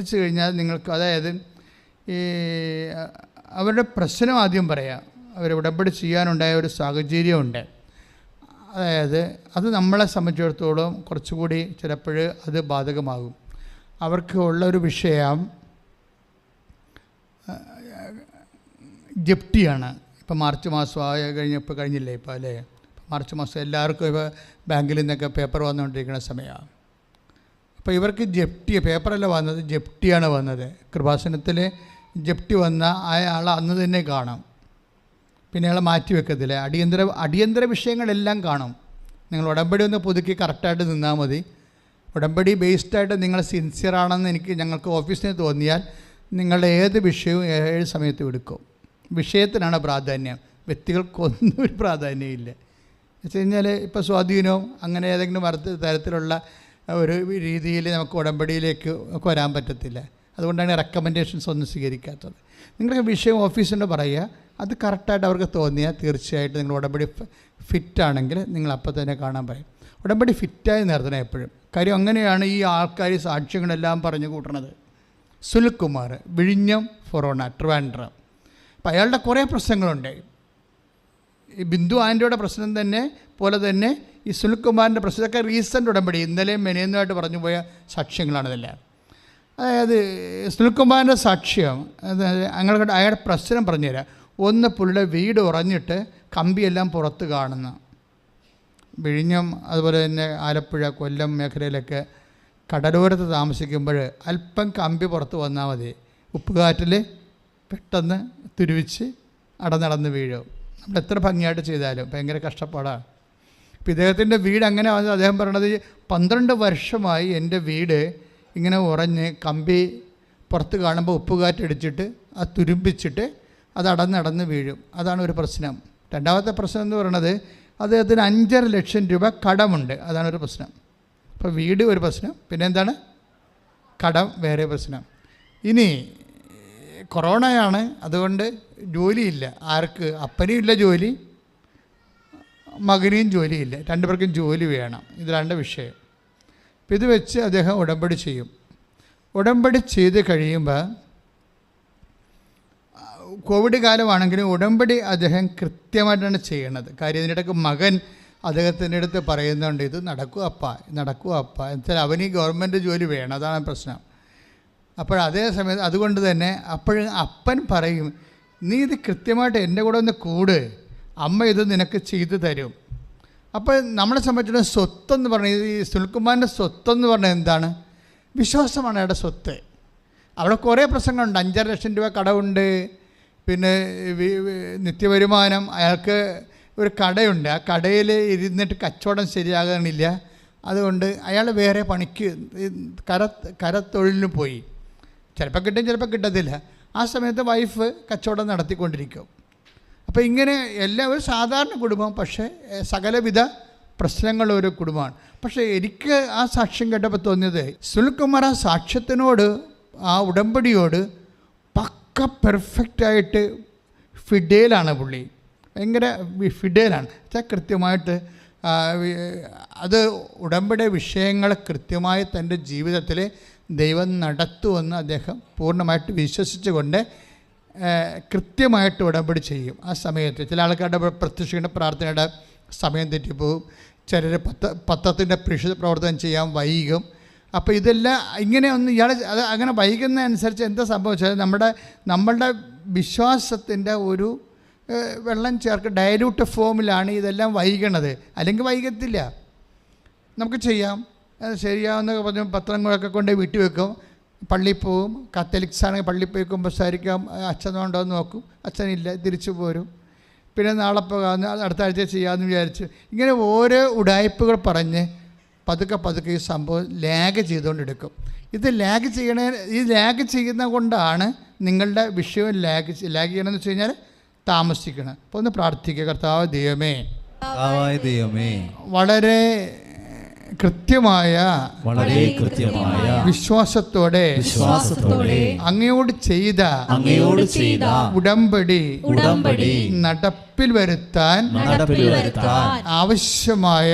ശ്രദ്ധിച്ചു കഴിഞ്ഞാൽ നിങ്ങൾക്ക്, അതായത് ഈ അവരുടെ പ്രശ്നം ആദ്യം പറയാം. അവർ ഉടമ്പടി ചെയ്യാനുണ്ടായ ഒരു സാഹചര്യമുണ്ട്. അതായത് അത് നമ്മളെ സംബന്ധിച്ചിടത്തോളം കുറച്ചുകൂടി ചിലപ്പോൾ അത് ബാധകമാകും. അവർക്ക് ഉള്ളൊരു വിഷയം ജപ്തിയാണ്. ഇപ്പം മാർച്ച് മാസം കഴിഞ്ഞില്ലേ ഇപ്പോൾ അല്ലേ? മാർച്ച് മാസം എല്ലാവർക്കും ഇപ്പോൾ ബാങ്കിൽ നിന്നൊക്കെ പേപ്പർ വന്നുകൊണ്ടിരിക്കുന്ന സമയമാണ്. അപ്പോൾ ഇവർക്ക് ജപ്തി, പേപ്പറല്ല വന്നത്, ജപ്തിയാണ് വന്നത്. കൃപാസനത്തിൽ ജപ്തി വന്ന അയാൾ അന്ന് തന്നെ കാണും. പിന്നെ അയാളെ മാറ്റി വെക്കത്തില്ല. അടിയന്തര വിഷയങ്ങളെല്ലാം കാണും. നിങ്ങൾ ഉടമ്പടി ഒന്ന് പുതുക്കി കറക്റ്റായിട്ട് നിന്നാൽ മതി. ഉടമ്പടി ബേസ്ഡായിട്ട് നിങ്ങൾ സിൻസിയറാണെന്ന് ഞങ്ങൾക്ക് ഓഫീസിൽ നിന്ന് തോന്നിയാൽ നിങ്ങളുടെ ഏത് വിഷയവും ഏത് സമയത്തും എടുക്കും. വിഷയത്തിനാണ് പ്രാധാന്യം, വ്യക്തികൾക്കൊന്നും ഒരു പ്രാധാന്യമില്ല. വെച്ച് കഴിഞ്ഞാൽ ഇപ്പോൾ സ്വാധീനവും അങ്ങനെ ഏതെങ്കിലും തരത്തിലുള്ള ഒരു രീതിയിൽ നമുക്ക് ഉടമ്പടിയിലേക്ക് വരാൻ പറ്റത്തില്ല. അതുകൊണ്ടാണ് റെക്കമെൻഡേഷൻസ് ഒന്നും സ്വീകരിക്കാത്തത്. നിങ്ങളുടെ വിഷയം ഓഫീസിൻ്റെ പറയുക, അത് കറക്റ്റായിട്ട് അവർക്ക് തോന്നിയാൽ തീർച്ചയായിട്ടും നിങ്ങൾ ഉടമ്പടി ഫിറ്റാണെങ്കിൽ നിങ്ങൾ അപ്പം തന്നെ കാണാൻ പറയും. ഉടമ്പടി ഫിറ്റായി നിർത്തണം എപ്പോഴും. കാര്യം അങ്ങനെയാണ് ഈ ആൾക്കാർ സാക്ഷ്യങ്ങളെല്ലാം പറഞ്ഞു കൂട്ടണത്. സുനിൽകുമാർ, വിഴിഞ്ഞം ഫൊറോണ, ട്രിവാൻഡ്രം. അപ്പം അയാളുടെ കുറേ പ്രശ്നങ്ങളുണ്ട്. ഈ ബിന്ദു ആൻ്റിയുടെ പ്രശ്നം തന്നെ പോലെ തന്നെ ഈ സുനിൽകുമാറിൻ്റെ പ്രശ്നമൊക്കെ റീസെൻ്റ് ഉടമ്പടി ഇന്നലെയും മെനയുന്നതായിട്ട് പറഞ്ഞു പോയ സാക്ഷ്യങ്ങളാണിതെല്ലാം. അതായത് സുനിൽകുമാറിൻ്റെ സാക്ഷ്യം, അയാളുടെ പ്രശ്നം പറഞ്ഞുതരാം. ഒന്ന്, പുള്ളിയുടെ വീട് ഉറഞ്ഞിട്ട് കമ്പിയെല്ലാം പുറത്ത് കാണുന്നു. വിഴിഞ്ഞം അതുപോലെ തന്നെ ആലപ്പുഴ, കൊല്ലം മേഖലയിലൊക്കെ കടലോരത്ത് താമസിക്കുമ്പോൾ അല്പം കമ്പി പുറത്ത് വന്നാൽ മതി, ഉപ്പുകാറ്റിൽ പെട്ടെന്ന് തുരുവിച്ച് അടന്നടന്ന് വീഴും. നമ്മൾ എത്ര ഭംഗിയായിട്ട് ചെയ്താലും ഭയങ്കര കഷ്ടപ്പാടാണ്. ഇപ്പോൾ ഇദ്ദേഹത്തിൻ്റെ വീട് അങ്ങനെ വന്നത്, അദ്ദേഹം പറയണത് 12 വർഷമായി എൻ്റെ വീട് ഇങ്ങനെ ഉറഞ്ഞ് കമ്പി പുറത്ത് കാണുമ്പോൾ ഉപ്പുകാറ്റടിച്ചിട്ട് അത് തുരുമ്പിച്ചിട്ട് അത് അടന്നടന്ന് വീഴും. അതാണ് ഒരു പ്രശ്നം. രണ്ടാമത്തെ പ്രശ്നം എന്ന് പറയുന്നത് അദ്ദേഹത്തിന് 5.5 ലക്ഷം രൂപ കടമുണ്ട്. അതാണൊരു പ്രശ്നം. അപ്പോൾ വീട് ഒരു പ്രശ്നം, പിന്നെ എന്താണ്, കടം വേറെ പ്രശ്നം. ഇനി കൊറോണയാണ്, അതുകൊണ്ട് ജോലിയില്ല. ആർക്ക്? അപ്പനും ഇല്ല ജോലി, മകനെയും ജോലിയില്ല. രണ്ടുപേർക്കും ജോലി വേണം. ഇതിലാണ് വിഷയം. അപ്പം ഇത് വെച്ച് അദ്ദേഹം ഉടമ്പടി ചെയ്യും. ഉടമ്പടി ചെയ്ത് കഴിയുമ്പോൾ, കോവിഡ് കാലമാണെങ്കിലും ഉടമ്പടി അദ്ദേഹം കൃത്യമായിട്ടാണ് ചെയ്യണത്. കാര്യം ഇതിനിടയ്ക്ക് മകൻ അദ്ദേഹത്തിൻ്റെ അടുത്ത് പറയുന്നുണ്ട്, ഇത് നടക്കുക അപ്പ എന്നുവെച്ചാൽ അവന് ഈ ഗവൺമെൻറ് ജോലി വേണം, അതാണ് പ്രശ്നം. അതേ സമയത്ത് അതുകൊണ്ട് തന്നെ അപ്പൻ പറയും, നീ ഇത് കൃത്യമായിട്ട് എൻ്റെ കൂടെ ഒന്ന് കൂട്, അമ്മ ഇത് നിനക്ക് ചെയ്തു തരും. അപ്പോൾ നമ്മളെ സംബന്ധിച്ചിടത്തോളം സ്വത്തെന്ന് പറഞ്ഞാൽ, ഈ സുനിൽകുമാറിൻ്റെ സ്വത്തെന്ന് പറഞ്ഞാൽ എന്താണ്? വിശ്വാസമാണ് അയാളുടെ സ്വത്ത്. അവിടെ കുറേ പ്രശ്നങ്ങളുണ്ട്. 5.5 ലക്ഷം രൂപ കടമുണ്ട്, പിന്നെ നിത്യവരുമാനം, അയാൾക്ക് ഒരു കടയുണ്ട്. ആ കടയിൽ ഇരുന്നിട്ട് കച്ചവടം ശരിയാകാനില്ല. അതുകൊണ്ട് അയാൾ വേറെ പണിക്ക് കരത്തൊഴിലിന് പോയി. ചിലപ്പോൾ കിട്ടും, ചിലപ്പോൾ കിട്ടത്തില്ല. ആ സമയത്ത് വൈഫ് കച്ചവടം നടത്തിക്കൊണ്ടിരിക്കും. അപ്പോൾ ഇങ്ങനെ ഒരു സാധാരണ കുടുംബം, പക്ഷേ സകലവിധ പ്രശ്നങ്ങളൊരു കുടുംബമാണ്. പക്ഷേ എനിക്ക് ആ സാക്ഷ്യം കേട്ടപ്പോൾ തോന്നിയത്, സുനിൽകുമാർ ആ സാക്ഷ്യത്തിനോട്, ആ ഉടമ്പടിയോട് പക്ക പെർഫെക്റ്റായിട്ട് ഫിഡേലാണ്. പുള്ളി ഭയങ്കര ഫിഡേലാണ്. വെച്ചാൽ കൃത്യമായിട്ട് അത് ഉടമ്പടി വിഷയങ്ങൾ കൃത്യമായി തൻ്റെ ജീവിതത്തിൽ ദൈവം നടത്തുമെന്ന് അദ്ദേഹം പൂർണ്ണമായിട്ട് വിശ്വസിച്ചുകൊണ്ട് കൃത്യമായിട്ട് ഉടമ്പടി ചെയ്യും. ആ സമയത്ത് ചില ആൾക്കാരുടെ പ്രത്യക്ഷയുടെ പ്രാർത്ഥനയുടെ സമയം തെറ്റിപ്പോവും, ചിലർ പത്രത്തിൻ്റെ പ്രവർത്തനം ചെയ്യാൻ വൈകും. അപ്പോൾ ഇതെല്ലാം ഇങ്ങനെ ഒന്ന് അത് അങ്ങനെ വൈകുന്നതനുസരിച്ച് എന്താ സംഭവിച്ചാൽ നമ്മളുടെ വിശ്വാസത്തിൻ്റെ ഒരു വെള്ളം ഡയലൂട്ട് ഫോമിലാണ് ഇതെല്ലാം വൈകണത്. അല്ലെങ്കിൽ വൈകത്തില്ല. നമുക്ക് ചെയ്യാം, ശരിയാവുന്ന പറഞ്ഞ പത്രങ്ങളൊക്കെ കൊണ്ട് വീട്ടിൽ വെക്കും, പള്ളിയിൽ പോവും. കാത്തലിക്സ് ആണെങ്കിൽ പള്ളിയിൽ പോയി കുമ്പസാരിക്കാം, അച്ഛനുണ്ടോ എന്ന് നോക്കും, അച്ഛനില്ല, തിരിച്ചു പോരും. പിന്നെ നാളെ പോകാമെന്ന്, അടുത്ത ആഴ്ച ചെയ്യാമെന്ന് വിചാരിച്ച് ഇങ്ങനെ ഓരോ ഉടായ്പകൾ പറഞ്ഞ് പതുക്കെ ഈ സംഭവം ലാഗ് ചെയ്തുകൊണ്ടെടുക്കും. ഇത് ലാഗ് ചെയ്യുന്ന കൊണ്ടാണ് നിങ്ങളുടെ വിഷയം ലാഗ് ചെയ്യണമെന്ന് വെച്ച് കഴിഞ്ഞാൽ താമസിക്കണം. അപ്പോൾ ഒന്ന് പ്രാർത്ഥിക്കുക. കർത്താവ് ദൈവമേ, വളരെ കൃത്യമായ വിശ്വാസത്തോടെ അങ്ങയോട് ചെയ്ത ഉടമ്പടി നടപ്പിൽ വരുത്താൻ ആവശ്യമായ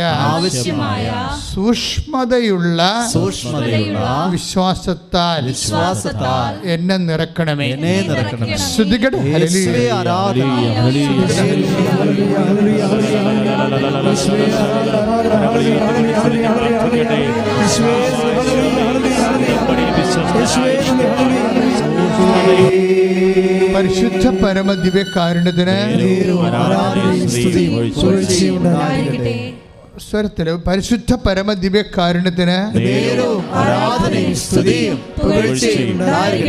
സൂക്ഷ്മതയുള്ള വിശ്വാസത്താൽ എന്നെ നിറക്കണമേ. ശ്രുതികട പരിശുദ്ധ പരമ ദിവ്യകാരുണ്യത്തിന് സ്വരത്തില് പരിശുദ്ധ പരമ ദിവ്യകാരുണ്യത്തിന്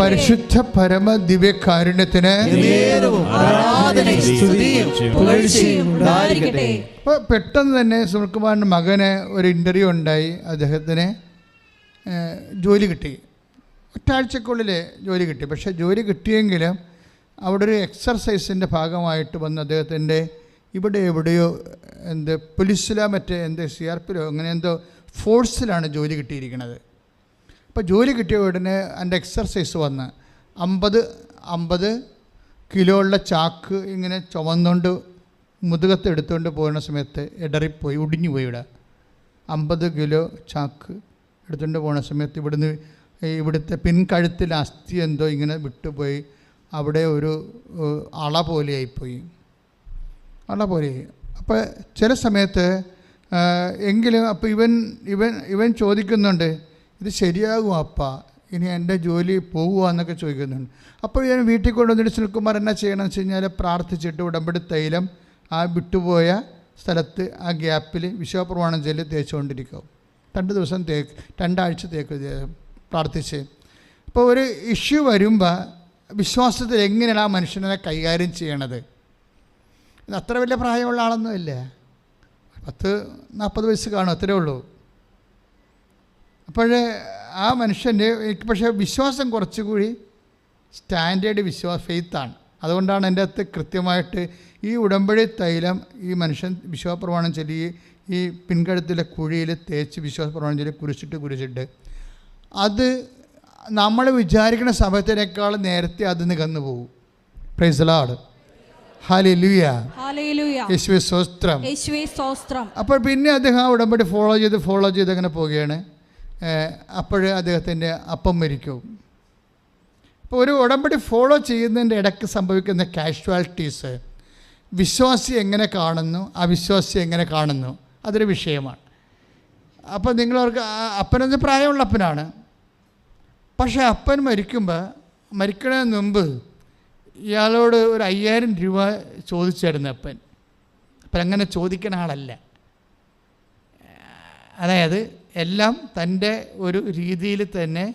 പരിശുദ്ധ പരമ ദിവ്യകാരുണ്യത്തിന്. അപ്പോൾ പെട്ടെന്ന് തന്നെ സുനിൽകുമാറിൻ്റെ മകന് ഒരു ഇൻ്റർവ്യൂ ഉണ്ടായി. അദ്ദേഹത്തിന് ജോലി കിട്ടി, ഒറ്റാഴ്ചക്കുള്ളിൽ ജോലി കിട്ടി. പക്ഷേ ജോലി കിട്ടിയെങ്കിലും അവിടെ ഒരു എക്സർസൈസിൻ്റെ ഭാഗമായിട്ട് വന്ന് അദ്ദേഹത്തിൻ്റെ ഇവിടെ എവിടെയോ പോലീസിലോ മറ്റേ CRPയിലോ അങ്ങനെ ഫോഴ്സിലാണ് ജോലി കിട്ടിയിരിക്കുന്നത്. അപ്പോൾ ജോലി കിട്ടിയ ഉടനെ എൻ്റെ എക്സർസൈസ് വന്ന് 50 കിലോ ഉള്ള ചാക്ക് ഇങ്ങനെ ചുമന്നുകൊണ്ട് മുതുകത്ത് എടുത്തുകൊണ്ട് പോകുന്ന സമയത്ത് ഇടറിപ്പോയി, ഒടിഞ്ഞുപോയി. ഇവിടെ 50 കിലോ ചാക്ക് എടുത്തുകൊണ്ട് പോകുന്ന സമയത്ത് ഇവിടുത്തെ പിൻകഴുത്തിൽ അസ്ഥി ഇങ്ങനെ വിട്ടുപോയി. അവിടെ ഒരു അള പോലെയായിപ്പോയി. അപ്പോൾ ചില സമയത്ത് എങ്കിലും അപ്പോൾ ഇവൻ ചോദിക്കുന്നുണ്ട്, ഇത് ശരിയാകും അപ്പാ, ഇനി എൻ്റെ ജോലി പോകുക എന്നൊക്കെ ചോദിക്കുന്നുണ്ട്. അപ്പോൾ ഞാൻ വീട്ടിൽ കൊണ്ടുവന്നിട്ട് സുനിൽകുമാർ എന്നാ ചെയ്യണമെന്ന് വെച്ച് കഴിഞ്ഞാൽ പ്രാർത്ഥിച്ചിട്ട് ഉടമ്പടി തൈലം ആ വിട്ടുപോയ സ്ഥലത്ത് ആ ഗ്യാപ്പിൽ വിശ്വാസപ്രമാണം ചൊല്ലി തേച്ചുകൊണ്ടിരിക്കും. 2 ദിവസം 2 ആഴ്ച പ്രാർത്ഥിച്ച്. അപ്പോൾ ഒരു ഇഷ്യൂ വരുമ്പോൾ വിശ്വാസത്തിൽ എങ്ങനെയാണ് ആ മനുഷ്യനെ കൈകാര്യം ചെയ്യണത്? അത്ര വലിയ പ്രായമുള്ള ആളൊന്നുമില്ല, 40 വയസ്സ് കാണും, അത്രേ ഉള്ളൂ. അപ്പോൾ ആ മനുഷ്യൻ്റെ പക്ഷേ വിശ്വാസം കുറച്ചുകൂടി സ്റ്റാൻഡേർഡ് ഫെയ്ത്താണ്. അതുകൊണ്ടാണ് എൻ്റെ അകത്ത് കൃത്യമായിട്ട് ഈ ഉടമ്പടി തൈലം ഈ മനുഷ്യൻ വിശ്വാസപ്രമാണം ചൊല്ലി ഈ പിൻകഴുത്തിലെ കുഴിയിൽ തേച്ച് വിശ്വാസപ്രമാണം ചൊല്ലി കുരിച്ചിട്ട് അത് നമ്മൾ വിചാരിക്കുന്ന സമയത്തിനേക്കാൾ നേരത്തെ അത് നികന്നു പോകും. Praise the Lord. ഹല്ലേലൂയ. യേശുവേ സ്തോത്രം. അപ്പോൾ പിന്നെ അദ്ദേഹം ആ ഉടമ്പടി ഫോളോ ചെയ്ത് അങ്ങനെ പോവുകയാണ്. അപ്പോഴേ അദ്ദേഹത്തിൻ്റെ അപ്പം മരിക്കും. അപ്പോൾ ഒരു ഉടമ്പടി ഫോളോ ചെയ്യുന്നതിൻ്റെ ഇടയ്ക്ക് സംഭവിക്കുന്ന കാഷ്വാലിറ്റീസ് വിശ്വാസി എങ്ങനെ കാണുന്നു, അവിശ്വാസി എങ്ങനെ കാണുന്നു, അതൊരു വിഷയമാണ്. അപ്പോൾ നിങ്ങളവർക്ക് അപ്പനെന്ന് പ്രായമുള്ള അപ്പനാണ്. പക്ഷേ അപ്പൻ മരിക്കുന്നതിന് മുമ്പ് ഇയാളോട് ഒരു 5000 രൂപ ചോദിച്ചായിരുന്നു അപ്പൻ. അപ്പം അങ്ങനെ ചോദിക്കുന്ന ആളല്ല. അതായത് എല്ലാം തൻ്റെ ഒരു രീതിയിൽ തന്നെ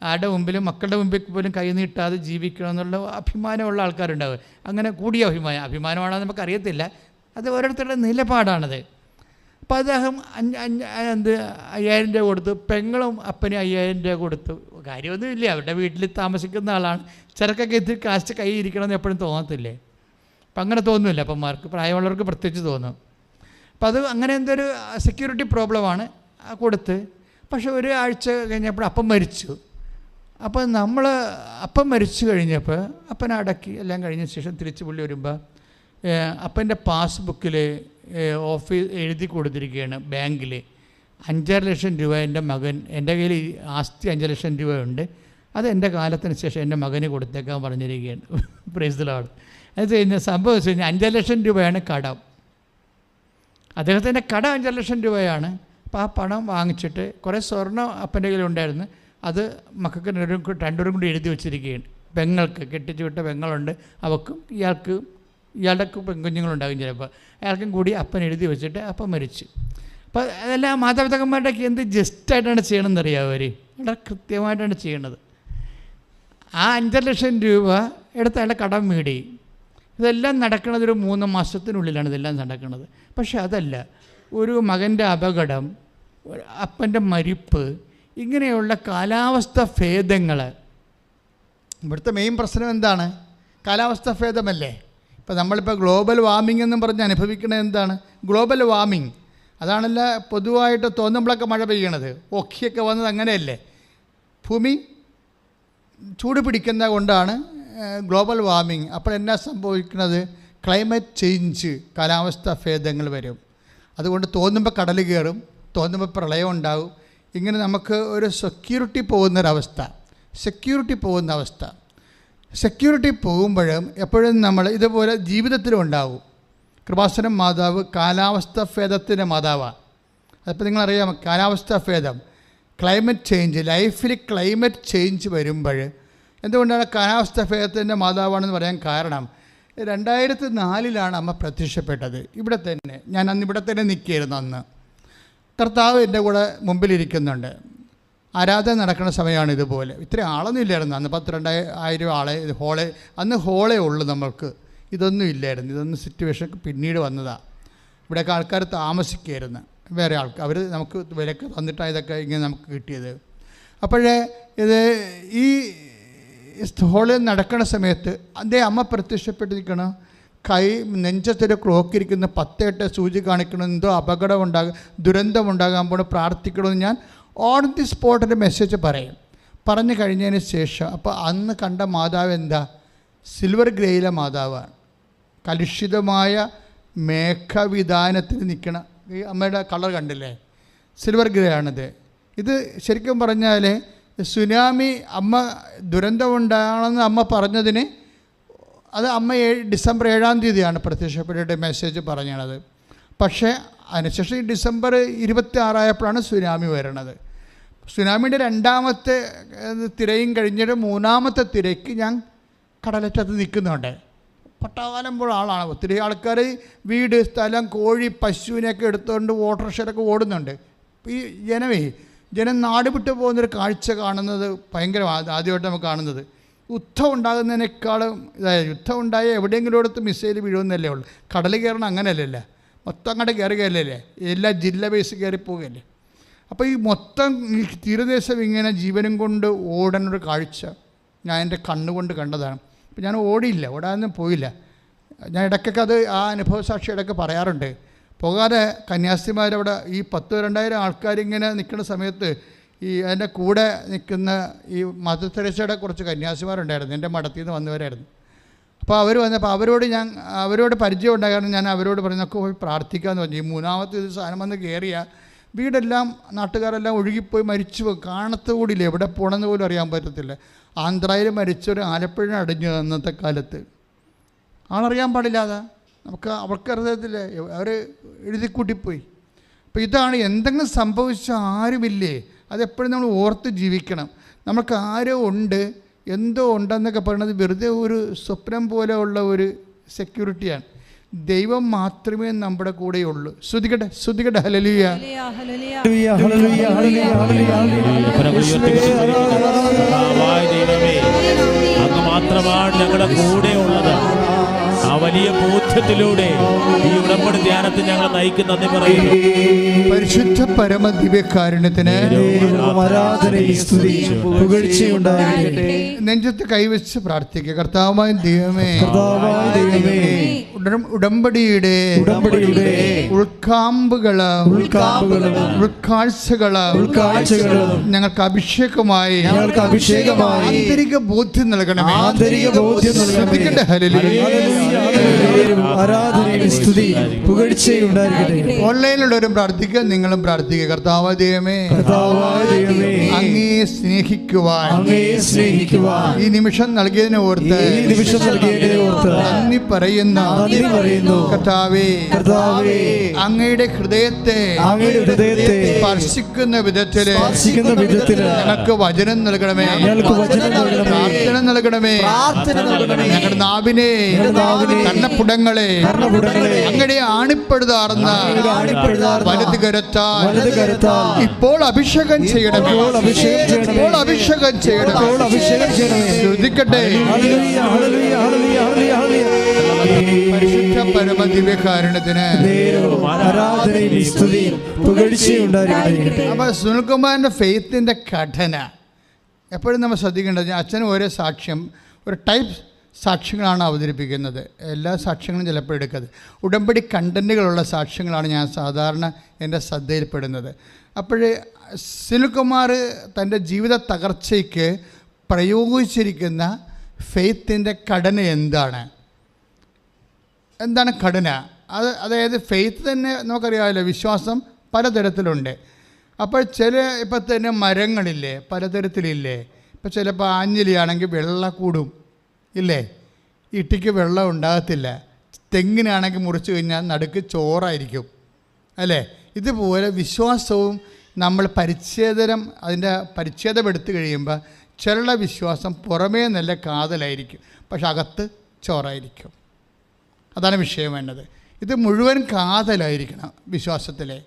ആരുടെ മുമ്പിലും മക്കളുടെ മുമ്പിൽ പോലും കൈ നീട്ടാതെ ജീവിക്കണം എന്നുള്ള അഭിമാനമുള്ള ആൾക്കാരുണ്ടാവും. അങ്ങനെ കൂടിയ അഭിമാനമാണെന്ന് നമുക്കറിയത്തില്ല, അത് ഓരോരുത്തരുടെ നിലപാടാണത്. അപ്പോൾ അദ്ദേഹം 5000 രൂപ കൊടുത്തു. പെങ്ങളും അപ്പന് 5000 രൂപ കൊടുത്തു. കാര്യമൊന്നുമില്ല, അവരുടെ വീട്ടിൽ താമസിക്കുന്ന ആളാണ്. ചെറുക്കൊക്കെ ഇത്തിരി കാശ് കൈ ഇരിക്കണമെന്ന് എപ്പോഴും തോന്നത്തില്ലേ? അപ്പം അങ്ങനെ തോന്നുന്നില്ല അപ്പന്മാർക്ക്, പ്രായമുള്ളവർക്ക് പ്രത്യേകിച്ച് തോന്നും. അപ്പം അത് അങ്ങനെ എന്തൊരു സെക്യൂരിറ്റി പ്രോബ്ലമാണ് കൊടുത്ത്. പക്ഷെ ഒരാഴ്ച കഴിഞ്ഞപ്പോൾ അപ്പം മരിച്ചു. അപ്പോൾ അപ്പം മരിച്ചു കഴിഞ്ഞപ്പോൾ അപ്പനെ അടക്കി എല്ലാം കഴിഞ്ഞ ശേഷം തിരിച്ച് പുള്ളി വരുമ്പോൾ അപ്പൻ്റെ പാസ്ബുക്കിൽ എഴുതി കൊടുത്തിരിക്കുകയാണ് ബാങ്കിൽ 5.5 ലക്ഷം രൂപ എൻ്റെ മകൻ, എൻ്റെ കയ്യിൽ ആസ്തി 5 ലക്ഷം രൂപയുണ്ട്, അത് എൻ്റെ കാലത്തിന് ശേഷം എൻ്റെ മകന് കൊടുത്തേക്കാൻ പറഞ്ഞിരിക്കുകയാണ്. Praise the Lord. അത് കഴിഞ്ഞ സംഭവം വെച്ച് കഴിഞ്ഞാൽ 5 ലക്ഷം രൂപയാണ് കടം. അദ്ദേഹത്തിൻ്റെ കടം 5 ലക്ഷം രൂപയാണ്. അപ്പോൾ ആ പണം വാങ്ങിച്ചിട്ട് കുറേ സ്വർണ്ണം അപ്പൻ്റെ കയ്യിലുണ്ടായിരുന്നു. അത് മക്കൾക്ക് 2 കൂടി എഴുതി വെച്ചിരിക്കുകയാണ്. പെങ്ങൾക്ക് കെട്ടിച്ചു വിട്ട പെങ്ങളുണ്ട്, അവക്കും ഇയാളുടെ പെൺകുഞ്ഞുങ്ങളുണ്ടാകും ചിലപ്പോൾ. അയാൾക്കും കൂടി അപ്പൻ എഴുതി വെച്ചിട്ട് അപ്പം മരിച്ചു. അപ്പോൾ അതെല്ലാം മാതാപിതാക്കന്മാരുടെയൊക്കെ എന്ത് ജസ്റ്റായിട്ടാണ് ചെയ്യണമെന്ന് അറിയാം. അവർ വളരെ കൃത്യമായിട്ടാണ് ചെയ്യണത്. ആ 5 ലക്ഷം രൂപ എടുത്ത് അയാളുടെ കടം വീടി. ഇതെല്ലാം നടക്കുന്നത് ഒരു 3 മാസത്തിനുള്ളിലാണ് ഇതെല്ലാം നടക്കുന്നത്. പക്ഷെ അതല്ല, ഒരു മകൻ്റെ അപകടം, അപ്പൻ്റെ മരിപ്പ്, ഇങ്ങനെയുള്ള കാലാവസ്ഥ ഭേദങ്ങൾ. ഇവിടുത്തെ മെയിൻ പ്രശ്നം എന്താണ്? കാലാവസ്ഥ ഭേദമല്ലേ? ഇപ്പോൾ നമ്മളിപ്പോൾ ഗ്ലോബൽ വാർമിംഗ് എന്നും പറഞ്ഞ് അനുഭവിക്കുന്നത് എന്താണ്? Global warming. അതാണല്ല പൊതുവായിട്ട് തോന്നുമ്പോഴൊക്കെ മഴ പെയ്യണത്. ഒക്കിയൊക്കെ വന്നത് അങ്ങനെയല്ലേ. ഭൂമി ചൂട് പിടിക്കുന്ന കൊണ്ടാണ് ഗ്ലോബൽ വാർമിങ്. അപ്പോൾ എന്നാ സംഭവിക്കുന്നത്? ക്ലൈമറ്റ് ചേഞ്ച്, കാലാവസ്ഥാ ഭേദങ്ങൾ വരും. അതുകൊണ്ട് തോന്നുമ്പോൾ കടൽ കയറും, തോന്നുമ്പോൾ പ്രളയം ഉണ്ടാകും. ഇങ്ങനെ നമുക്ക് ഒരു സെക്യൂരിറ്റി പോകുന്ന അവസ്ഥ. സെക്യൂരിറ്റി പോകുമ്പോഴും എപ്പോഴും നമ്മൾ ഇതുപോലെ ജീവിതത്തിലും ഉണ്ടാവും. കൃപാസനം മാതാവ് കാലാവസ്ഥാ ഭേദത്തിൻ്റെ മാതാവാണ്. അതിപ്പോൾ നിങ്ങളറിയാം, കാലാവസ്ഥാ ഭേദം, ക്ലൈമറ്റ് ചേഞ്ച്, ലൈഫിൽ ക്ലൈമറ്റ് ചേഞ്ച് വരുമ്പോൾ എന്തുകൊണ്ടാണ് കാലാവസ്ഥാ ഭേദത്തിൻ്റെ മാതാവാണെന്ന് പറയാൻ കാരണം, 2004 അമ്മ പ്രത്യക്ഷപ്പെട്ടത്. ഇവിടെ തന്നെ, ഞാൻ അന്ന് ഇവിടെ തന്നെ നിൽക്കുകയായിരുന്നു. അന്ന് കർത്താവ് എൻ്റെ കൂടെ മുമ്പിലിരിക്കുന്നുണ്ട്. ആരാധന നടക്കുന്ന സമയമാണ്. ഇതുപോലെ ഇത്രയും ആളൊന്നും ഇല്ലായിരുന്നു അന്ന്. 12,000 ആളെ അന്ന് ഹോളേ ഉള്ളൂ നമ്മൾക്ക്. ഇതൊന്നും ഇല്ലായിരുന്നു. ഇതൊന്നും സിറ്റുവേഷൻ പിന്നീട് വന്നതാണ്. ഇവിടെയൊക്കെ ആൾക്കാർ താമസിക്കുകയായിരുന്നു, വേറെ ആൾക്കാർ. അവർ നമുക്ക് വിലക്ക് തന്നിട്ടാണ് ഇതൊക്കെ ഇങ്ങനെ നമുക്ക് കിട്ടിയത്. അപ്പോഴേ ഇത് ഈ ഹോളിൽ നടക്കുന്ന സമയത്ത് അതേ അമ്മ പ്രത്യക്ഷപ്പെട്ടിരിക്കണം. നെഞ്ചത്തൊരു ക്ലോക്കിരിക്കുന്ന 10 സൂചി കാണിക്കണം, എന്തോ അപകടം ദുരന്തമുണ്ടാകാൻ പോകണം, പ്രാർത്ഥിക്കണമെന്ന് ഞാൻ ഓൺ ദി സ്പോട്ടിൻ്റെ മെസ്സേജ് പറഞ്ഞു കഴിഞ്ഞതിന് ശേഷം, അപ്പോൾ അന്ന് കണ്ട മാതാവ് എന്താ? സിൽവർ ഗ്രേയിലെ മാതാവാണ്. കലുഷിതമായ മേഘവിധാനത്തിൽ നിൽക്കണ ഈ അമ്മയുടെ കളർ കണ്ടില്ലേ? സിൽവർ ഗ്രേ ആണിത്. ഇത് ശരിക്കും പറഞ്ഞാൽ സുനാമി അമ്മ ദുരന്തമുണ്ടാകണമെന്ന് അമ്മ പറഞ്ഞതിന് അത് അമ്മ ഡിസംബർ 7 പ്രത്യക്ഷപ്പെട്ടിട്ട് മെസ്സേജ് പറഞ്ഞത്. പക്ഷേ അതിനുശേഷം ഈ ഡിസംബർ 26 സുനാമി വരണത്. സുനാമിയുടെ 2ാമത്തെ തിരയും കഴിഞ്ഞിട്ട് 3ാമത്തെ തിരയ്ക്ക് ഞാൻ കടലറ്റത്ത് നിൽക്കുന്നുണ്ട്. പട്ടാകാലമ്പോൾ ആളാണ്. ഒത്തിരി ആൾക്കാർ വീട്, സ്ഥലം, കോഴി, പശുവിനെയൊക്കെ എടുത്തുകൊണ്ട് ഓട്ടോറിക്ഷയിലൊക്കെ ഓടുന്നുണ്ട്. ഈ ജനം നാട് വിട്ട് പോകുന്നൊരു കാഴ്ച കാണുന്നത് ഭയങ്കര ആദ്യമായിട്ട് നമുക്ക് കാണുന്നത്. യുദ്ധം ഉണ്ടാകുന്നതിനേക്കാളും യുദ്ധം ഉണ്ടായ എവിടെയെങ്കിലും എടുത്ത് മിസൈൽ വീഴുമെന്നല്ലേ ഉള്ളൂ. കടൽ കയറണം അങ്ങനെയല്ലല്ലേ, മൊത്തം അങ്ങോട്ട് കയറുകയല്ലേ, എല്ലാ ജില്ല ബേസ് കയറിപ്പോവുകയല്ലേ. അപ്പോൾ ഈ മൊത്തം ഈ തീരദേശം ഇങ്ങനെ ജീവനും കൊണ്ട് ഓടുന്നൊരു കാഴ്ച ഞാൻ എൻ്റെ കണ്ണുകൊണ്ട് കണ്ടതാണ്. അപ്പോൾ ഞാൻ ഓടാനൊന്നും പോയില്ല. ഞാൻ ഇടയ്ക്കൊക്കെ അത് ആ അനുഭവ സാക്ഷി ഇടയ്ക്ക് പറയാറുണ്ട്. പോകാതെ കന്യാസ്ത്രീമാരവിടെ ഈ 10,000-2,000 ആൾക്കാരിങ്ങനെ നിൽക്കുന്ന സമയത്ത് ഈ അതിൻ്റെ കൂടെ നിൽക്കുന്ന ഈ മദർ തെരേസയുടെ കുറച്ച് കന്യാസ്ത്രീമാരുണ്ടായിരുന്നു, എൻ്റെ മഠത്തിൽ നിന്ന് വന്നവരായിരുന്നു. അപ്പോൾ അവർ വന്നപ്പോൾ അവരോട് പരിചയം ഉണ്ടാകാൻ ഞാൻ അവരോട് പറഞ്ഞൊക്കെ പോയി പ്രാർത്ഥിക്കാമെന്ന് പറഞ്ഞു. ഈ 3ാമത്തെ സാധനം വന്ന് കയറിയ വീടെല്ലാം നാട്ടുകാരെല്ലാം ഒഴുകിപ്പോയി മരിച്ചു പോകും. കാണത്തുകൂടിയില്ല, എവിടെ പോകണമെന്ന് പോലും അറിയാൻ പറ്റത്തില്ല. ആന്ധ്രയിൽ മരിച്ചൊരു ആലപ്പുഴ അടിഞ്ഞു അന്നത്തെ കാലത്ത്, ആളറിയാൻ പാടില്ലാതെ അവർക്ക് അറിയത്തില്ല, അവർ എഴുതിക്കൂട്ടിപ്പോയി. അപ്പോൾ ഇതാണ്, എന്തെങ്കിലും സംഭവിച്ച ആരുമില്ലേ, അതെപ്പോഴും നമ്മൾ ഓർത്ത് ജീവിക്കണം. നമുക്ക് ആരോ ഉണ്ട്, എന്തോ ഉണ്ടെന്നൊക്കെ പറയുന്നത് വെറുതെ ഒരു സ്വപ്നം പോലെ ഉള്ള ഒരു സെക്യൂരിറ്റിയാണ്. ദൈവം മാത്രമേ നമ്മുടെ കൂടെയുള്ളൂ. ശ്രുതികട്ടെ ഹല്ലേലൂയ. അങ്ങ് മാത്രമാണ് ഞങ്ങളുടെ കൂടെ ഉള്ളത്. ആ വലിയ ബോധ്യത്തിലൂടെ ഈ ഉടമ്പടി ധ്യാനത്തിൽ ഞങ്ങൾ നയിക്കുന്ന നന്ദി പറയുന്നു. പരിശുദ്ധ പരമ ദിവ്യകാരുണ്യത്തിന് നെഞ്ചത്ത് കൈവച്ച് പ്രാർത്ഥിക്കുക. കർത്താവായ ദൈവമേ, ഉടമ്പടിയുടെ ഉൾക്കാഴ്ചകള് ഞങ്ങൾക്ക് അഭിഷേകമായി ആന്തരിക ബോധ്യം നൽകണമേ. ഓൺലൈനിലുള്ളവരും പ്രാർത്ഥിക്കുക, നിങ്ങളും പ്രാർത്ഥിക്കുക. കർത്താവായ ദൈവമേ, അങ്ങേ സ്നേഹിക്കുവാൻ ഈ നിമിഷം നൽകിയതിനെ ഓർത്ത് നന്ദി പറയുന്നു. കർത്താവേ, അങ്ങയുടെ ഹൃദയത്തെ സ്പർശിക്കുന്ന വിധത്തില് ഞങ്ങൾക്ക് വചനം നൽകണമേ, പ്രാർത്ഥന നൽകണമേ. ഞങ്ങളുടെ നാവിനെ, കണ്ണപ്പുടങ്ങളെ അങ്ങയുടെ ആണിപ്പെടുതാർന്ന വലത് കരത്താൽ ഇപ്പോൾ അഭിഷേകം ചെയ്യണമേ, ഇപ്പോൾ അഭിഷേകം ചെയ്യണമേ. ശ്രദ്ധിക്കട്ടെ. പരിശുദ്ധ പരമ ദിവ്യകാരുണ്യത്തിന് അപ്പൊ സുനിൽകുമാറിന്റെ ഫെയ്ത്തിന്റെ ഘടന എപ്പോഴും നമ്മൾ ശ്രദ്ധിക്കേണ്ടത്. അച്ഛനും ഒരേ സാക്ഷ്യം, ഒരു ടൈപ്പ് സാക്ഷ്യങ്ങളാണ് അവതരിപ്പിക്കുന്നത്. എല്ലാ സാക്ഷ്യങ്ങളും ചിലപ്പോൾ എടുക്കുന്നത് ഉടമ്പടി കണ്ടൻറ്റുകളുള്ള സാക്ഷ്യങ്ങളാണ് ഞാൻ സാധാരണ എൻ്റെ ശ്രദ്ധയിൽപ്പെടുന്നത്. അപ്പോഴേ സുനിൽകുമാർ തൻ്റെ ജീവിത തകർച്ചയ്ക്ക് പ്രയോഗിച്ചിരിക്കുന്ന ഫെയ്ത്തിൻ്റെ ഘടന എന്താണ് ഘടന? അതായത് ഫെയ്ത്ത് തന്നെ നമുക്കറിയാമല്ലോ, വിശ്വാസം പലതരത്തിലുണ്ട്. അപ്പോൾ ഇപ്പം തന്നെ മരങ്ങളില്ലേ, പലതരത്തിലില്ലേ. ഇപ്പം ചിലപ്പോൾ ആഞ്ഞിലിയാണെങ്കിൽ വെള്ളം കൂടും ഇല്ലേ, ഇട്ടിക്ക് വെള്ളം ഉണ്ടാകത്തില്ല. തെങ്ങിനാണെങ്കിൽ മുറിച്ച് കഴിഞ്ഞാൽ നടുക്ക് ചോറായിരിക്കും അല്ലേ. ഇതുപോലെ വിശ്വാസവും നമ്മൾ അതിൻ്റെ പരിച്ഛേദം എടുത്തു കഴിയുമ്പോൾ ചില വിശ്വാസം പുറമേ നല്ല കാതലായിരിക്കും, പക്ഷെ അകത്ത് ചോറായിരിക്കും. അതാണ് വിഷയം വേണ്ടത്. ഇത് മുഴുവൻ കാതലായിരിക്കണം വിശ്വാസത്തിലെ.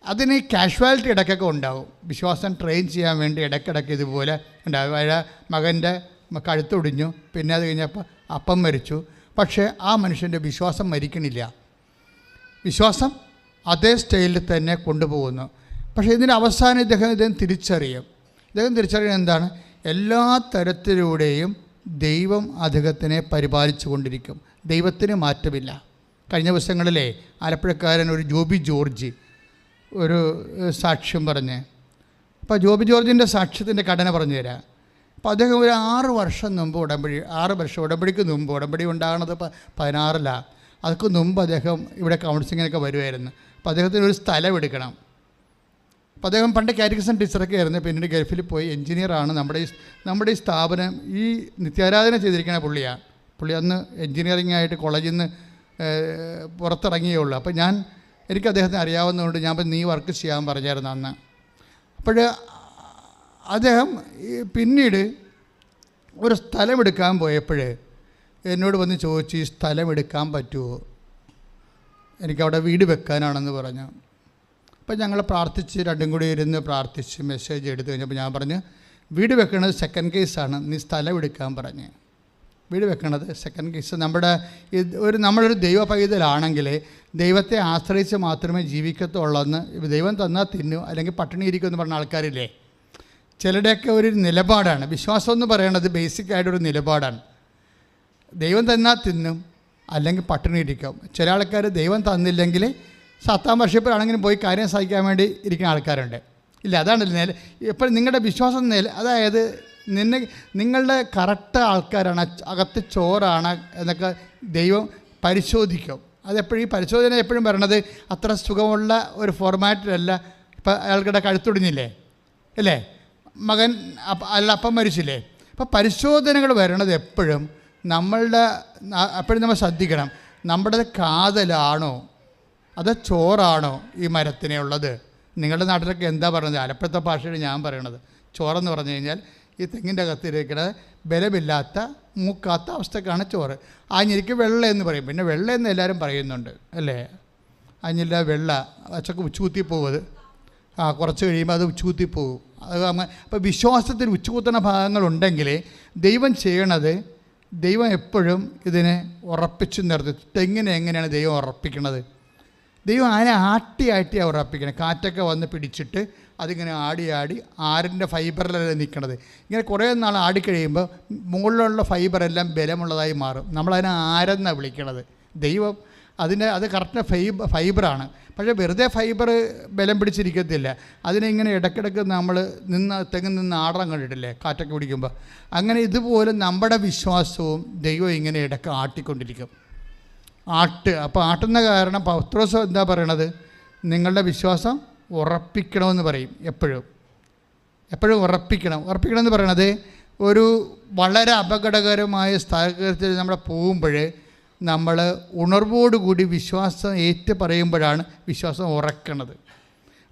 അതിന് കാഷ്വാലിറ്റി ഇടയ്ക്കൊക്കെ ഉണ്ടാവും. വിശ്വാസം ട്രെയിൻ ചെയ്യാൻ വേണ്ടി ഇടയ്ക്കിടയ്ക്ക് ഇതുപോലെ ഉണ്ടാവും. മകൻ്റെ കഴുത്തൊടിഞ്ഞു, പിന്നെ അത് കഴിഞ്ഞപ്പോൾ അപ്പം മരിച്ചു, പക്ഷേ ആ മനുഷ്യൻ്റെ വിശ്വാസം മരിക്കണില്ല. വിശ്വാസം അതേ സ്റ്റൈലിൽ തന്നെ കൊണ്ടുപോകുന്നു. പക്ഷേ ഇതിൻ്റെ അവസാനം ഇദ്ദേഹം തിരിച്ചറിയും. എന്താണ്? എല്ലാ തരത്തിലൂടെയും ദൈവം അദ്ദേഹത്തിനെ പരിപാലിച്ചു കൊണ്ടിരിക്കും. ദൈവത്തിന് മാറ്റമില്ല. കഴിഞ്ഞ ദിവസങ്ങളിലെ ആലപ്പുഴക്കാരൻ ഒരു ജോബി ജോർജ് ഒരു സാക്ഷ്യം പറഞ്ഞ്, അപ്പോൾ ജോബി ജോർജിൻ്റെ സാക്ഷ്യത്തിൻ്റെ ഘടന പറഞ്ഞു തരാം. അപ്പോൾ അദ്ദേഹം ഒരു 6 വർഷം മുമ്പ് ഉടമ്പടിക്ക് മുമ്പ്, ഉടമ്പടി ഉണ്ടാകുന്നത് 16-ലാണ്, അതൊക്കെ മുമ്പ് അദ്ദേഹം ഇവിടെ കൗൺസിലിങ്ങിനൊക്കെ വരുമായിരുന്നു. അപ്പോൾ അദ്ദേഹത്തിന് ഒരു സ്ഥലം എടുക്കണം. അപ്പോൾ അദ്ദേഹം പണ്ട് കാറ്റഗിസം ടീച്ചറൊക്കെ ആയിരുന്നു, പിന്നീട് ഗൾഫിൽ പോയി എൻജിനീയറാണ്. നമ്മുടെ ഈ സ്ഥാപനം ഈ നിത്യാരാധന ചെയ്തിരിക്കുന്ന പുള്ളി അന്ന് എൻജിനീയറിംഗ് ആയിട്ട് കോളേജിൽ നിന്ന് പുറത്തിറങ്ങിയേ ഉള്ളൂ. അപ്പോൾ എനിക്ക് അദ്ദേഹത്തിന് അറിയാവുന്നതുകൊണ്ട് ഞാൻ നീ വർക്ക് ചെയ്യാൻ പറഞ്ഞായിരുന്നു അന്ന്. അപ്പോൾ അദ്ദേഹം പിന്നീട് ഒരു സ്ഥലമെടുക്കാൻ പോയപ്പോൾ എന്നോട് വന്ന് ചോദിച്ചു, ഈ സ്ഥലം എടുക്കാൻ പറ്റുമോ, എനിക്കവിടെ വീട് വെക്കാനാണെന്ന് പറഞ്ഞു. അപ്പോൾ ഞങ്ങൾ പ്രാർത്ഥിച്ച് രണ്ടും കൂടി ഇരുന്ന് പ്രാർത്ഥിച്ച് മെസ്സേജ് എടുത്തു കഴിഞ്ഞപ്പോൾ ഞാൻ പറഞ്ഞു, വീട് വെക്കുന്നത് സെക്കൻഡ് കേസാണ്, നീ സ്ഥലം എടുക്കാൻ പറഞ്ഞ്. വീട് വെക്കണത് സെക്കൻഡ് കേസ്. നമ്മളൊരു ദൈവ പൈതലാണെങ്കിൽ ദൈവത്തെ ആശ്രയിച്ച് മാത്രമേ ജീവിക്കത്തുള്ളെന്ന്, ദൈവം തന്നാൽ തിന്നു അല്ലെങ്കിൽ പട്ടിണി ഇരിക്കുമെന്ന് പറഞ്ഞ ആൾക്കാരില്ലേ. ചിലരുടെയൊക്കെ ഒരു നിലപാടാണ് വിശ്വാസം എന്ന് പറയുന്നത്. ബേസിക്കായിട്ടൊരു നിലപാടാണ്. ദൈവം തന്നാൽ തിന്നും അല്ലെങ്കിൽ പട്ടിണി ഇരിക്കും. ചില ആൾക്കാർ ദൈവം തന്നില്ലെങ്കിൽ സത്താം വർഷപ്പോഴാണെങ്കിലും പോയി കാര്യം സഹിക്കാൻ വേണ്ടി ഇരിക്കുന്ന ആൾക്കാരുണ്ട് ഇല്ല. അതാണ് ഇപ്പോൾ നിങ്ങളുടെ വിശ്വാസം അതായത് നിങ്ങളുടെ കറക്റ്റ് ആൾക്കാരാണ്, അകത്ത് ചോറാണ് എന്നൊക്കെ ദൈവം പരിശോധിക്കും. അതെപ്പോഴും ഈ പരിശോധന എപ്പോഴും പറയണത് അത്ര സുഖമുള്ള ഒരു ഫോർമാറ്റിലല്ല. ഇപ്പം അയാൾക്കിടെ കഴുത്തൊടിഞ്ഞില്ലേ അല്ലേ, മകൻ അപ്പം മരിച്ചില്ലേ. അപ്പോൾ പരിശോധനകൾ വരണത് എപ്പോഴും നമ്മൾ ശ്രദ്ധിക്കണം, നമ്മുടെ കാതലാണോ അത് ചോറാണോ ഈ മരത്തിനെ ഉള്ളത്. നിങ്ങളുടെ നാട്ടിലൊക്കെ എന്താ പറയുന്നത്, ആലപ്പുഴത്തെ ഭാഷയിൽ ഞാൻ പറയണത് ചോറെന്ന് പറഞ്ഞു കഴിഞ്ഞാൽ ഈ തെങ്ങിൻ്റെ അകത്തിരിക്കുന്ന ബലമില്ലാത്ത മൂക്കാത്ത അവസ്ഥക്കാണ് ചോറ്. ആഞ്ഞിരിക്ക് വെള്ള എന്ന് പറയും. പിന്നെ വെള്ള എന്ന് എല്ലാവരും പറയുന്നുണ്ട് അല്ലേ. ആഞ്ഞില്ല വെള്ള അച്ചൊക്കെ ഉച്ചൂത്തിപ്പോവും. കുറച്ച് കഴിയുമ്പോൾ അത് ഉച്ചൂത്തിപ്പോവും. അപ്പോൾ വിശ്വാസത്തിൽ ഉച്ചകൂത്തുന്ന ഭാഗങ്ങളുണ്ടെങ്കിൽ ദൈവം എപ്പോഴും ഇതിനെ ഉറപ്പിച്ചു നിർത്തി. തെങ്ങിനെ എങ്ങനെയാണ് ദൈവം ഉറപ്പിക്കുന്നത്? ദൈവം അതിനെ ആട്ടിയാണ് ഉറപ്പിക്കുന്നത്. കാറ്റൊക്കെ വന്ന് പിടിച്ചിട്ട് അതിങ്ങനെ ആടി ആരിൻ്റെ ഫൈബറിലല്ല നിൽക്കണത്. ഇങ്ങനെ കുറേ നാൾ ആടിക്കഴിയുമ്പോൾ മുകളിലുള്ള ഫൈബറെല്ലാം ബലമുള്ളതായി മാറും. നമ്മളതിനെ ആരെന്നാണ് വിളിക്കണത്. ദൈവം അത് കറക്റ്റ് ഫൈബറാണ്. പക്ഷേ വെറുതെ ഫൈബർ ബലം പിടിച്ചിരിക്കത്തില്ല. അതിനെ ഇങ്ങനെ ഇടയ്ക്കിടയ്ക്ക് നമ്മൾ തെങ്ങിൽ നിന്ന് ആടണം കണ്ടിട്ടില്ലേ, കാറ്റൊക്കെ പിടിക്കുമ്പോൾ. അങ്ങനെ ഇതുപോലെ നമ്മുടെ വിശ്വാസവും ദൈവം ഇങ്ങനെ ഇടയ്ക്ക് ആട്ടിക്കൊണ്ടിരിക്കും. അപ്പോൾ ആട്ടുന്ന കാരണം പൗത്രോസ് എന്താ പറയണത്, നിങ്ങളുടെ വിശ്വാസം ഉറപ്പിക്കണമെന്ന് പറയും. എപ്പോഴും ഉറപ്പിക്കണമെന്ന് പറയണത് ഒരു വളരെ അപകടകരമായ സ്ഥലത്തിൽ നമ്മൾ പോകുമ്പോൾ നമ്മൾ ഉണർവോടുകൂടി വിശ്വാസം പറയുമ്പോഴാണ് വിശ്വാസം ഉറക്കണത്.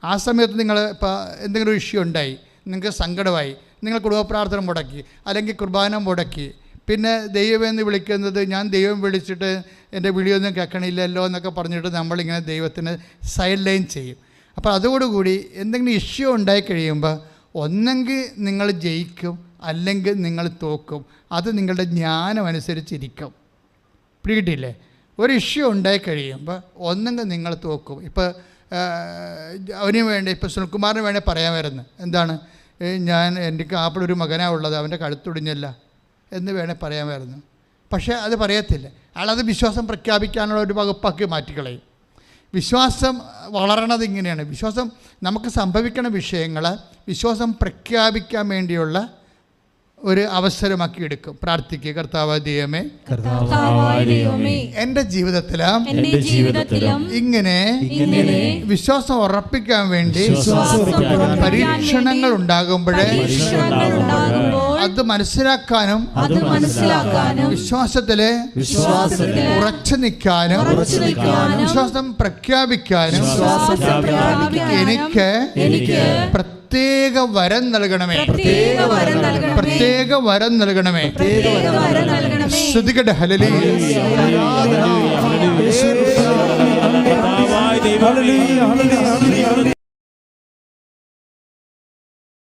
ആ സമയത്ത് നിങ്ങൾ ഇപ്പോൾ എന്തെങ്കിലും ഒരു ഇഷ്യൂ ഉണ്ടായി, നിങ്ങൾക്ക് സങ്കടമായി, നിങ്ങൾ കുടുംബ പ്രാർത്ഥന മുടക്കി അല്ലെങ്കിൽ കുർബാന മുടക്കി, പിന്നെ ദൈവമെന്ന് വിളിക്കുന്നത് ഞാൻ ദൈവം വിളിച്ചിട്ട് എൻ്റെ വിളിയൊന്നും കേൾക്കണില്ലല്ലോ എന്നൊക്കെ പറഞ്ഞിട്ട് നമ്മളിങ്ങനെ ദൈവത്തിന് സൈഡ് ലൈൻ ചെയ്യും. അപ്പോൾ അതോടുകൂടി എന്തെങ്കിലും ഇഷ്യൂ ഉണ്ടായി കഴിയുമ്പോൾ ഒന്നെങ്കിൽ നിങ്ങൾ ജയിക്കും അല്ലെങ്കിൽ നിങ്ങൾ തോക്കും. അത് നിങ്ങളുടെ ജ്ഞാനം അനുസരിച്ചിരിക്കും. പിടികിട്ടില്ലേ? ഒരു ഇഷ്യൂ ഉണ്ടായി കഴിയുമ്പോൾ ഒന്നെങ്കിൽ നിങ്ങൾ തോക്കും. ഇപ്പോൾ അവന് വേണ്ടി ഇപ്പോൾ സുനിൽകുമാറിന് വേണ്ടി പറയാൻ വരുന്നത് എന്താണ്, എനിക്ക് ആപ്പിളൊരു മകനാണ് ഉള്ളത്, അവൻ്റെ കഴുത്തൊടിഞ്ഞല്ല എന്ന് വേണേൽ പറയാൻ വരുന്നു. പക്ഷേ അത് പറയത്തില്ല. അയാളത് വിശ്വാസം പ്രഖ്യാപിക്കാനുള്ള ഒരു വകുപ്പാക്കി മാറ്റിക്കളയും. വിശ്വാസം വളരണത് ഇങ്ങനെയാണ്. വിശ്വാസം നമുക്ക് സംഭവിക്കുന്ന വിഷയങ്ങൾ വിശ്വാസം പ്രഖ്യാപിക്കാൻ വേണ്ടിയുള്ള ഒരു അവസരമാക്കി എടുക്കും. പ്രാർത്ഥിക്കുക. കർത്താവായ ദൈവമേ, എൻ്റെ ജീവിതത്തിലും ഇങ്ങനെ വിശ്വാസം ഉറപ്പിക്കാൻ വേണ്ടി പരീക്ഷണങ്ങൾ ഉണ്ടാകുമ്പോഴേ അത് മനസ്സിലാക്കാനും വിശ്വാസത്തില് ഉറച്ചു നിൽക്കാനും വിശ്വാസം പ്രഖ്യാപിക്കാനും എനിക്ക് പ്രത്യേക വരം നൽകണമേ. പ്രത്യേക വരം നൽകണമേ. ശ്രുതികട്ടെ. ഹല്ലേലൂയ.